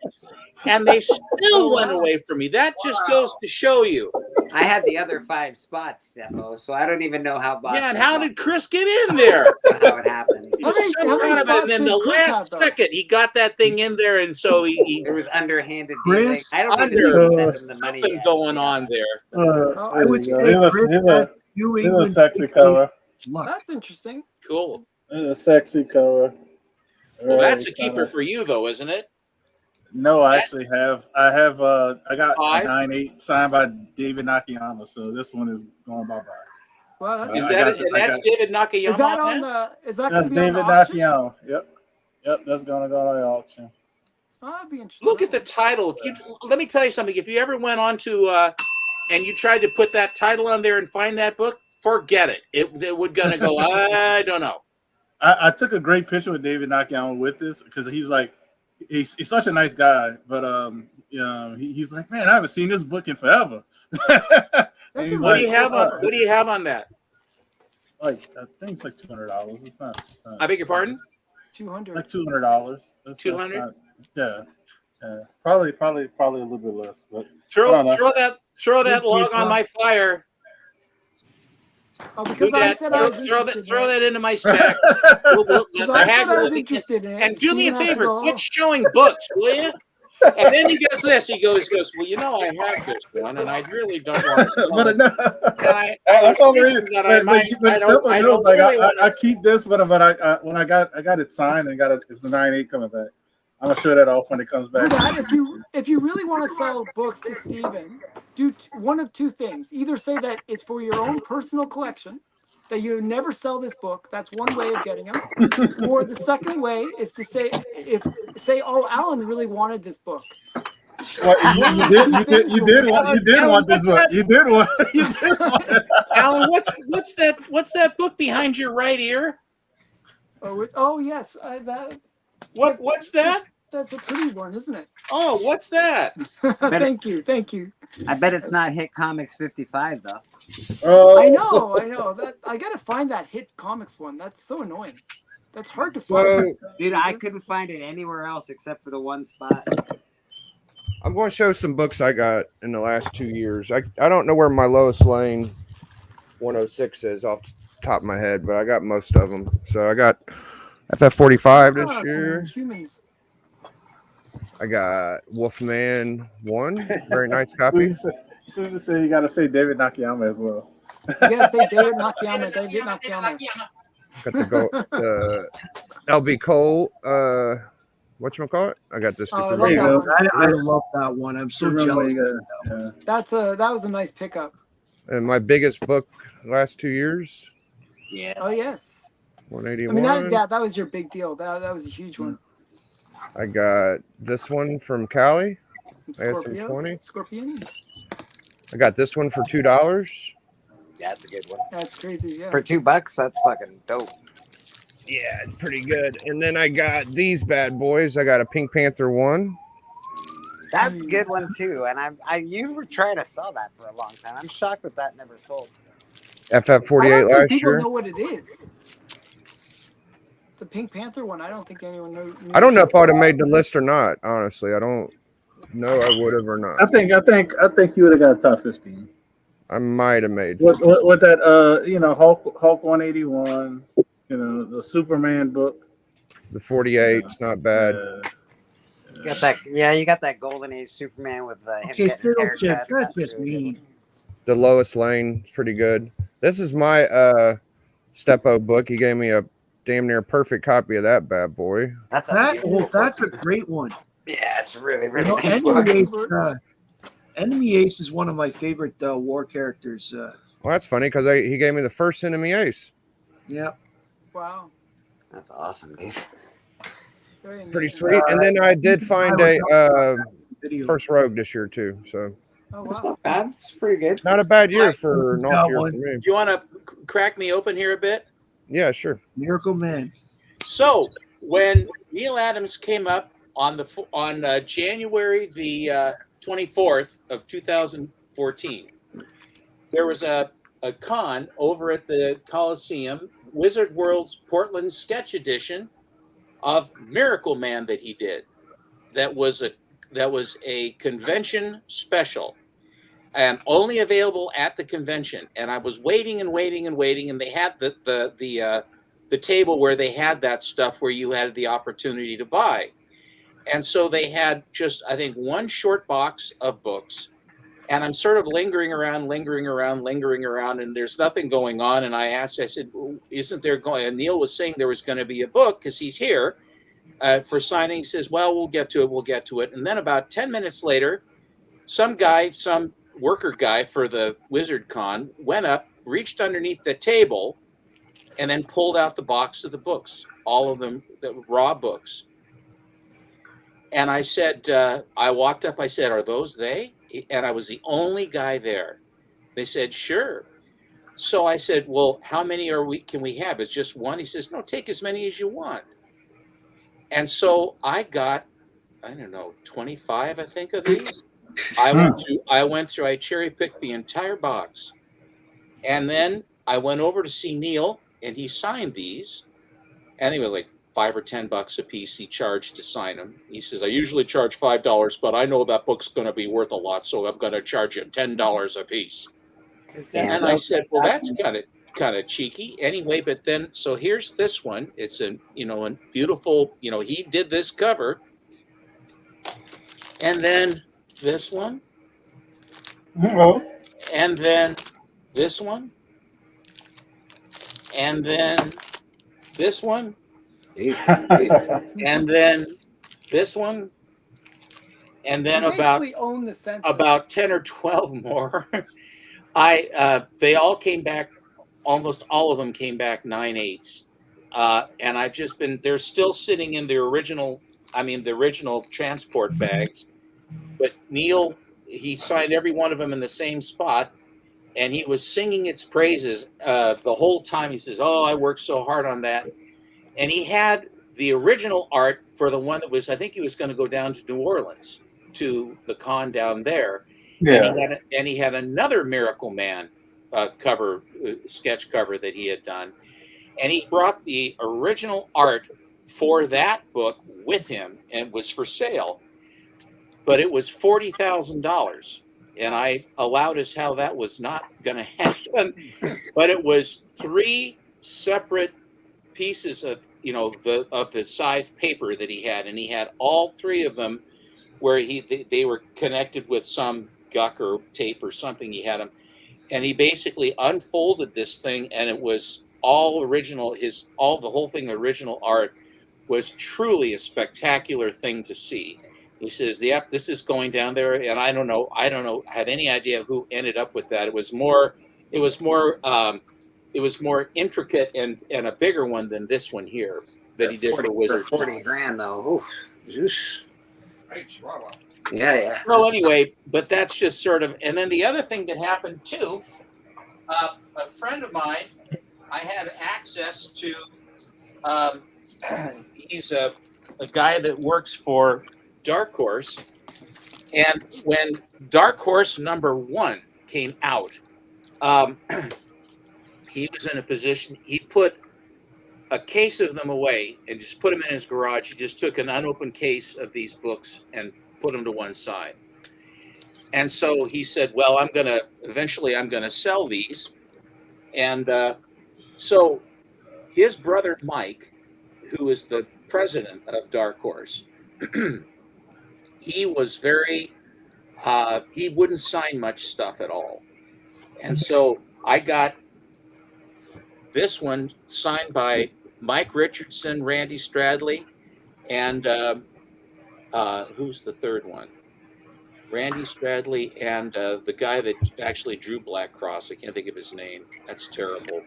and they still went away from me. That just goes to show you. I had the other 5 spots, Stefo, so I don't even know how Boston. Yeah, and how did Chris get in there? How it happened. And then the last second, he got that thing in there, and so he there was underhanded. Chris, I don't even send him the money something yet. going on there. I would say New It's a England. sexy cover. That's interesting. Cool. It's a sexy cover. Well, that's a keeper for you, though, isn't it? No, I actually have. I got a 9/8 signed by David Nakayama, so this one is going bye-bye. Well, that's David Nakayama. Is that on the? Is that that's David Nakayama? Yep. That's gonna go to the auction. Oh, that'd be interesting. Look at the title. Let me tell you something. If you ever went on to and you tried to put that title on there and find that book, forget it. It would gonna go. I don't know. I took a great picture with David Nakayama with this because he's like. He's such a nice guy, but he's like, man, I haven't seen this book in forever. What do you have on that? Like I think it's like $200. It's not. I beg your pardon? 200. Like $200. 200. Yeah. Probably a little bit less. But throw that log on my fire. Oh, because I said I was throw that into my stack. I was interested in it. And do me a favor, quit showing books, will you? And then he does this. He goes, well, you know, I have this one, and I really don't want to sell But it. no, that's all the reason. I keep this, but when I got it signed and it's the 9.8 coming back. I'm gonna show that off when it comes back. If you really want to sell books to Steven, do one of two things. Either say that it's for your own personal collection, that you never sell this book. That's one way of getting them. Or the second way is to say, oh, Alan really wanted this book. Well, you did want this book. You did want it. Alan, what's that book behind your right ear? Oh yes, What's that? That's a pretty one, isn't it? Oh, what's that? Thank you. I bet it's not Hit Comics 55 though. I know. That I gotta find that Hit Comics one. That's so annoying. That's hard to find. Dude, I couldn't find it anywhere else except for the one spot. I'm going to show some books I got in the last 2 years. I don't know where my Lois Lane 106 is off the top of my head, but I got most of them. So I got FF45 this year. Humans. I got Wolfman 1, very nice copy. You got to say David Nakayama as well. You got to say David Nakayama. Got the LB Cole. Whatchamacallit? I got this. I love that one. I'm so jealous. That was a nice pickup. And my biggest book last 2 years. Yeah. Oh yes. 181. I mean that was your big deal. That was a huge one. I got this one from Cali. Scorpion. I got this one for $2. Yeah, that's a good one. That's crazy. Yeah. For $2, that's fucking dope. Yeah, it's pretty good. And then I got these bad boys. I got a Pink Panther 1. That's a good one too. And you were trying to sell that for a long time. I'm shocked that never sold. FF48 last people year. Know what it is. The Pink Panther one. I don't think anyone knows. I don't know if I would have made the list or not. Honestly, I don't know. I would have or not. I think you would have got top 15. I might have made with that. Hulk 181. The Superman book. The 48. It's not bad. You got that. Yeah, you got that Golden Age Superman with him getting a haircut. That's just me. The Lois Lane is pretty good. This is my Steppo book. He gave me a damn near perfect copy of that bad boy. That's a great one. Yeah, it's really nice. Enemy Ace is one of my favorite war characters. Well, that's funny because he gave me the first Enemy Ace. Yeah. Wow. That's awesome, dude. Pretty sweet. And then I did find a first Rogue this year too. So it's not bad. It's pretty good. Not a bad year for North year for me. You want to crack me open here a bit? Yeah, sure. Miracle Man. So when Neil Adams came up on January the 24th of 2014, there was a con over at the Coliseum, Wizard World's Portland Sketch Edition of Miracle Man that he did. That was a convention special and only available at the convention. And I was waiting, and they had the table where they had that stuff where you had the opportunity to buy. And so they had just, I think, one short box of books. And I'm sort of lingering around, and there's nothing going on. And I said, isn't there going? And Neil was saying there was going to be a book because he's here for signing. He says, well, we'll get to it. And then about 10 minutes later, some worker guy for the Wizard Con went up, reached underneath the table, and then pulled out the box of the books, all of them, the raw books. And I said, I walked up, I said, are those they? And I was the only guy there. They said, sure. So I said, well, how many can we have? It's just one? He says, no, take as many as you want. And so I got, 25, I think, of these. I went through, I cherry picked the entire box. And then I went over to see Neil, and he signed these. And he was like $5 or $10 a piece he charged to sign them. He says, I usually charge $5, but I know that book's going to be worth a lot, so I'm going to charge you $10 a piece. And I said, well, that's kind of cheeky. Anyway, but then, so here's this one. It's a beautiful, he did this cover. and then this one, Oh. and then this one, and then this one, and then this one, and then You about basically own the census. about 10 or 12 more. They all came back, almost all of them came back 9/8. And I've just been, they're still sitting in the original transport bags. But Neil, he signed every one of them in the same spot, and he was singing its praises the whole time. He says, "Oh, I worked so hard on that." And he had the original art for the one that was, I think he was going to go down to New Orleans to the con down there. Yeah. And he had another Miracle Man sketch cover that he had done. And he brought the original art for that book with him, and it was for sale. But it was $40,000. And I allowed as hell that was not going to happen. But it was 3 separate pieces of, the size paper that he had. And he had all 3 of them where they were connected with some guck or tape or something. He had them. And he basically unfolded this thing, and it was all original. The whole thing, original art, was truly a spectacular thing to see. He says, "Yep, this is going down there," and I don't know, have any idea who ended up with that. It was more intricate and a bigger one than this one here that he did for Wizards. For 40 grand though. Oof. Yeah. Well, anyway, but that's just sort of, and then the other thing that happened too, a friend of mine, I had access to, he's a guy that works for Dark Horse, and when Dark Horse #1 came out, he was in a position, he put a case of them away and just put them in his garage. He just took an unopened case of these books and put them to one side. And so he said, well, eventually I'm going to sell these. And so his brother, Mike, who is the president of Dark Horse, he was he wouldn't sign much stuff at all. And so I got this one signed by Mike Richardson, Randy Stradley, and who's the third one? Randy Stradley and the guy that actually drew Black Cross. I can't think of his name. That's terrible.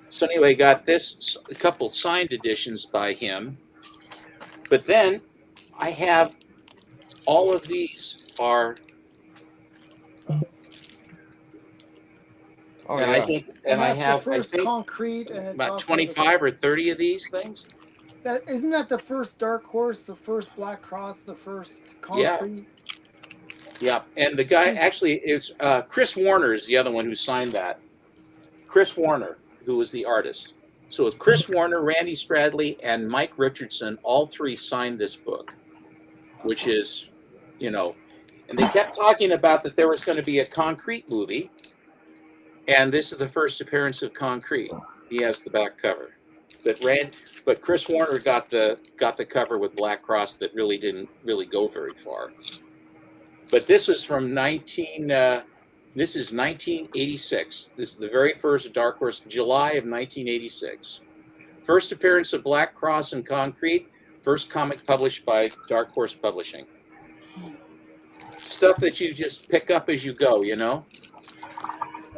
So anyway, got a couple signed editions by him. But then I have all of these are. Oh, and yeah. I have concrete and about 25 or 30 of these things. Isn't that the first Dark Horse, the first Black Cross, the first concrete? Yeah. And the guy actually is Chris Warner is the other one who signed that. Chris Warner, who was the artist. So it's Chris Warner, Randy Stradley, and Mike Richardson. All 3 signed this book, which is, and they kept talking about that there was going to be a Concrete movie. And this is the first appearance of Concrete. He has the back cover, but Chris Warner got the cover with Black Cross that really didn't go very far. But this was from 1986. This is the very first Dark Horse, July of 1986. First appearance of Black Cross and Concrete. First comic published by Dark Horse Publishing. Stuff that you just pick up as you go, Yeah,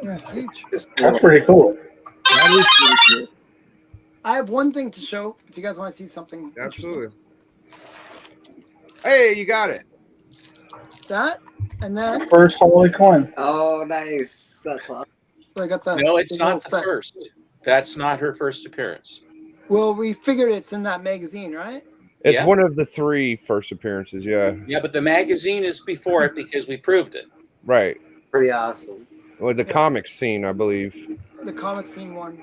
That's pretty cool. That is pretty cool. I have one thing to show if you guys want to see something. Absolutely. Hey, you got it. That and then First holy coin. Oh, nice. That's awesome. I got the. No, it's not the first. That's not her first appearance. Well, we figured it's in that magazine, right? It's one of the 3 first appearances. Yeah. Yeah, but the magazine is before it because we proved it. Right. Pretty awesome. Well, the comic scene, I believe. The comic scene one.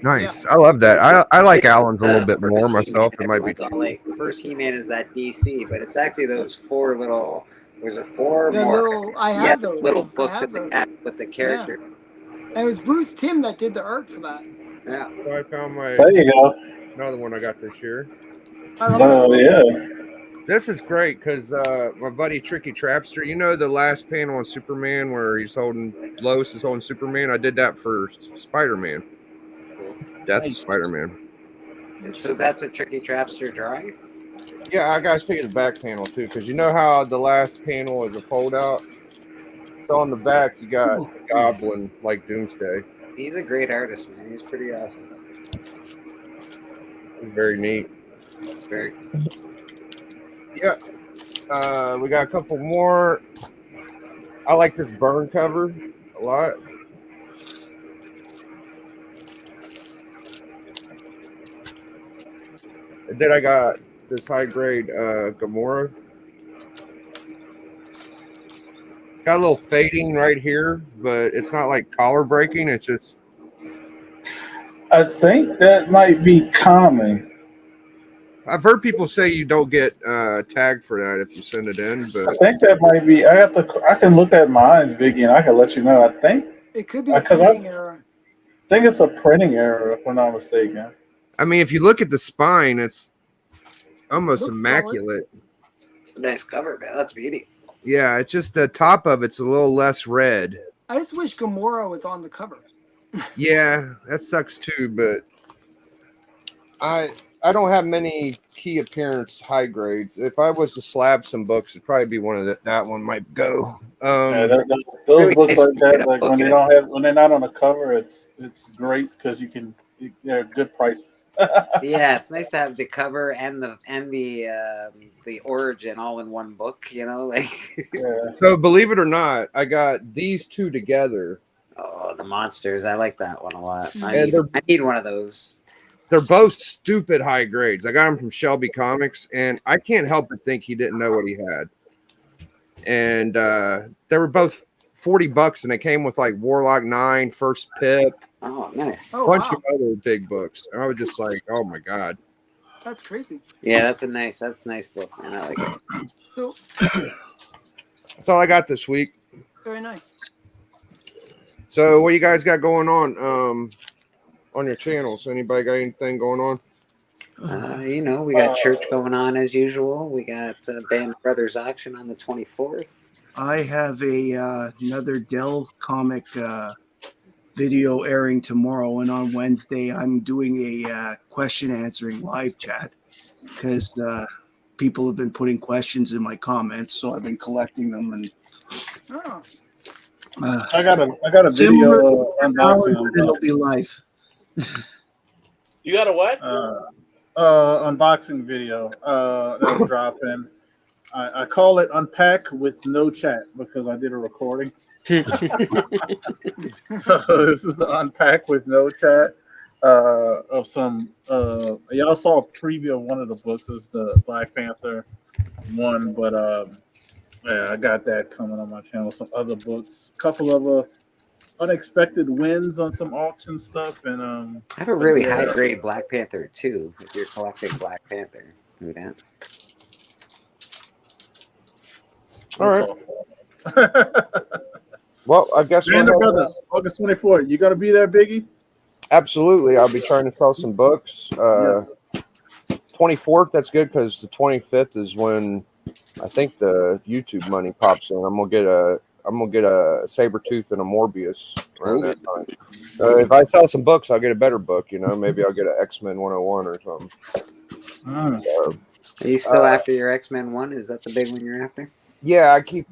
Nice. Yeah. I love that. I like Alan's a little bit more myself. It might be. Like first He-Man is that DC, but it's actually those 4 little. Was it 4 the more? Little, I have those. Little books with the character. Yeah. And it was Bruce Timm that did the art for that. Yeah. So I found There you go. another one I got this year. Oh yeah. This is great because my buddy Tricky Trapster, you know the last panel on Superman where Lois is holding Superman? I did that for Spider-Man. Death of Spider-Man. So that's a Tricky Trapster drawing? Yeah, I gotta show you the back panel too, because you know how the last panel is a fold out? So on the back you got the Goblin like Doomsday. He's a great artist, man. He's pretty awesome. Very neat. Very. Yeah. We got a couple more. I like this burn cover a lot. And then I got this high grade Gamora. It's got a little fading right here, but it's not like collar breaking. It's just. I think that might be common. I've heard people say you don't get tagged for that if you send it in, but I think that might be. I can look at mine, Biggie, and I can let you know. I think it could be a printing error. I think it's a printing error, if I'm not mistaken. I mean, if you look at the spine, it's almost immaculate. Nice cover, man. That's beauty. Yeah, it's just the top of it's a little less red. I just wish Gamora was on the cover. Yeah, that sucks too, but I don't have many key appearance high grades. If I was to slab some books, it'd probably be one of that one might go. Yeah, those books like that, like when they're not on the cover, it's great because they're good prices. Yeah, it's nice to have the cover and the origin all in one book. You know, like. Yeah. So believe it or not, I got these two together. Oh, the monsters! I like that one a lot. I need one of those. They're both stupid high grades. I got them from Shelby Comics, and I can't help but think he didn't know what he had. And they were both $40, and they came with like Warlock 9, First Pip. Oh, nice. A bunch of other big books. And I was just like, oh my god, that's crazy. Yeah, that's a nice book, man. I like it. So, that's all I got this week. Very nice. So, what you guys got going on your channels? Anybody got anything going on? We got church going on as usual. We got Band of Brothers auction on the 24th. I have another Dell comic video airing tomorrow, and on Wednesday I'm doing a question answering live chat because people have been putting questions in my comments, so I've been collecting them. And I got a video unboxing. It'll be live. You got a what? Unboxing video that'll drop in. I call it Unpack with no chat because I did a recording. So this is the Unpack with no chat of some. Y'all saw a preview of one of the books. It's the Black Panther one, but yeah, I got that coming on my channel. Some other books, a couple of unexpected wins on some auction stuff, and I have a really high grade Black Panther too. If you're collecting Black Panther, do that. All right. Well, I guess Band of Brothers, August 24th. You gonna be there, Biggie? Absolutely. I'll be trying to sell some books. Yes. 24th, that's good because the 25th is when I think the YouTube money pops in. I'm gonna get a Sabretooth and a Morbius around that time. If I sell some books, I'll get a better book. Maybe I'll get an X-Men 101 or something. So, are you still after your X-Men 1? Is that the big one you're after? Yeah, I keep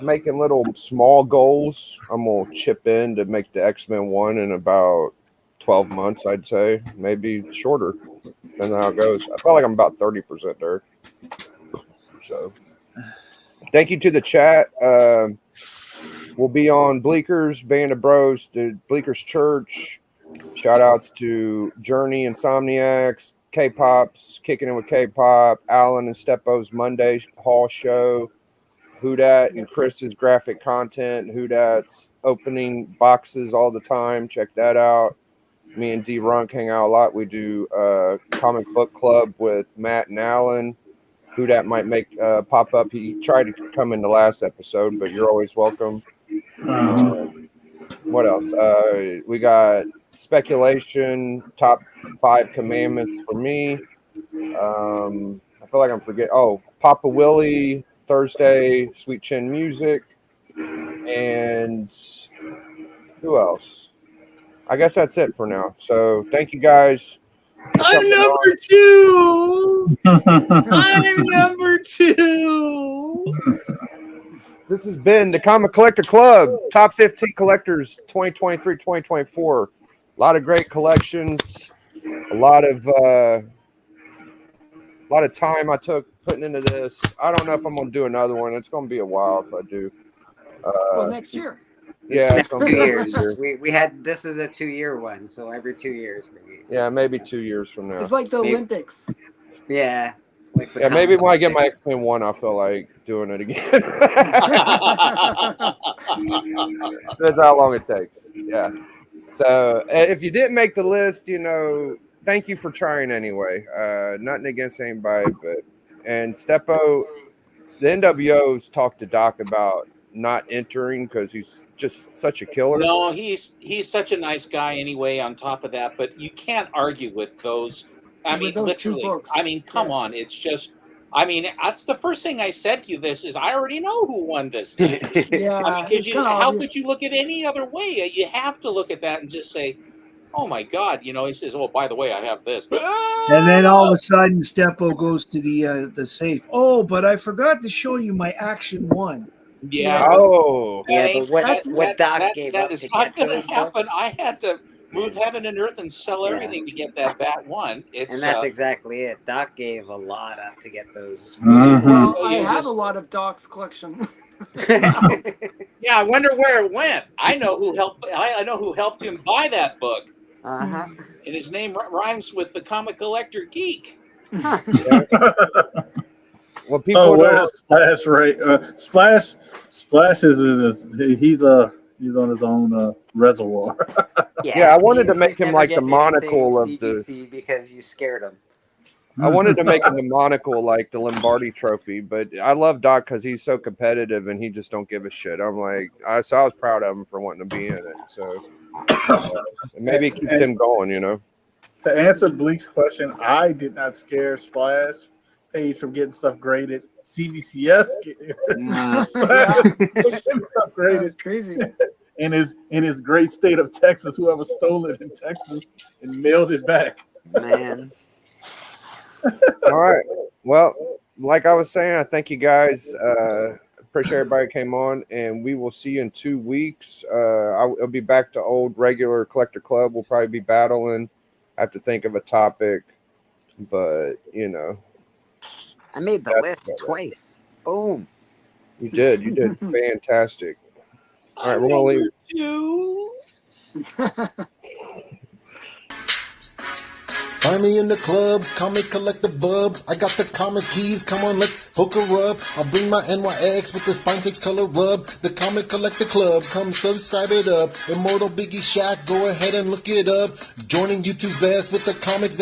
making little small goals. I'm gonna chip in to make the X-Men 1 in about 12 months, I'd say, maybe shorter. Depending on how it goes. I feel like I'm about 30% there. So, thank you to the chat. We'll be on Bleeker's Band of Bros, the Bleeker's Church. Shout outs to Journey, Insomniacs, K-Pop's Kicking It with K-Pop, Alan and Steppo's Monday Hall Show, Who Dat and Chris's graphic content, Who Dat's opening boxes all the time. Check that out. Me and D Runk hang out a lot. We do comic book club with Matt and Alan. Who Dat might make pop up. He tried to come in the last episode, but you're always welcome. What else? We got speculation, top 5 commandments for me. I feel like I'm forgetting. Oh, Papa Willie Thursday, Sweet Chin Music, and who else? I guess that's it for now. So thank you guys. I'm number 2. I'm number 2. This has been the Comic Collector Club, Top 15 Collectors 2023-2024. A lot of great collections. A lot of time I took putting into this. I don't know if I'm gonna do another one. It's gonna be a while if I do. Well, next year. Yeah, it's gonna 2 be years. year. We had this is a 2-year one, so every 2 years. Yeah, maybe 2 years from now. It's like the Olympics. Yeah. Like Yeah, maybe when I get my X-Men 1, I feel like doing it again. That's how long it takes. Yeah. So if you didn't make the list, thank you for trying anyway. Nothing against anybody, and Steppo, the NWO's talked to Doc about not entering because he's just such a killer. No, he's such a nice guy anyway. On top of that, but you can't argue with those. I mean, literally. I mean, come on. It's just. I mean, that's the first thing I said to you. This is I already know who won this thing. Yeah. I mean, how could you look at any other way? You have to look at that and just say, "Oh my God!" He says, "Oh, by the way, I have this." And then all of a sudden, Steppo goes to the safe. Oh, but I forgot to show you my Action 1. Yeah. Oh. Yeah, but what Doc gave up that is to not get going to to happen. I had to move heaven and earth and sell everything to get that Bat 1. And that's exactly it. Doc gave a lot up to get those. Well, I have a lot of Doc's collection. Yeah, I wonder where it went. I know who helped. I know who helped him buy that book. Uh-huh. And his name rhymes with the Comic Collector Geek. Well, people where's Splash? Right, Splash is he's on his own reservoir. Yeah, I wanted to make him like the monocle of CBC because you scared him. I wanted to make him the monocle like the Lombardi Trophy, but I love Doc because he's so competitive and he just don't give a shit. I'm like, I was proud of him for wanting to be in it. So maybe it keeps him going, To answer Bleak's question, I did not scare Splash Page from getting stuff graded. CBCS getting stuff graded. That's crazy. In his great state of Texas, whoever stole it in Texas and mailed it back. Man. All right. Well, like I was saying, I thank you guys. Appreciate everybody came on, and we will see you in 2 weeks. I'll be back to old regular Collector Club. We'll probably be battling. I have to think of a topic, but I made the list twice. Boom. You did fantastic. All right, we're gonna leave. Find me in the club, comic collector bub. I got the comic keys, come on, let's hook her up. I'll bring my NYX with the spine 6 color rub. The Comic Collector Club, come subscribe it up. Immortal Biggie Shaq, go ahead and look it up. Joining YouTube's best with the comics that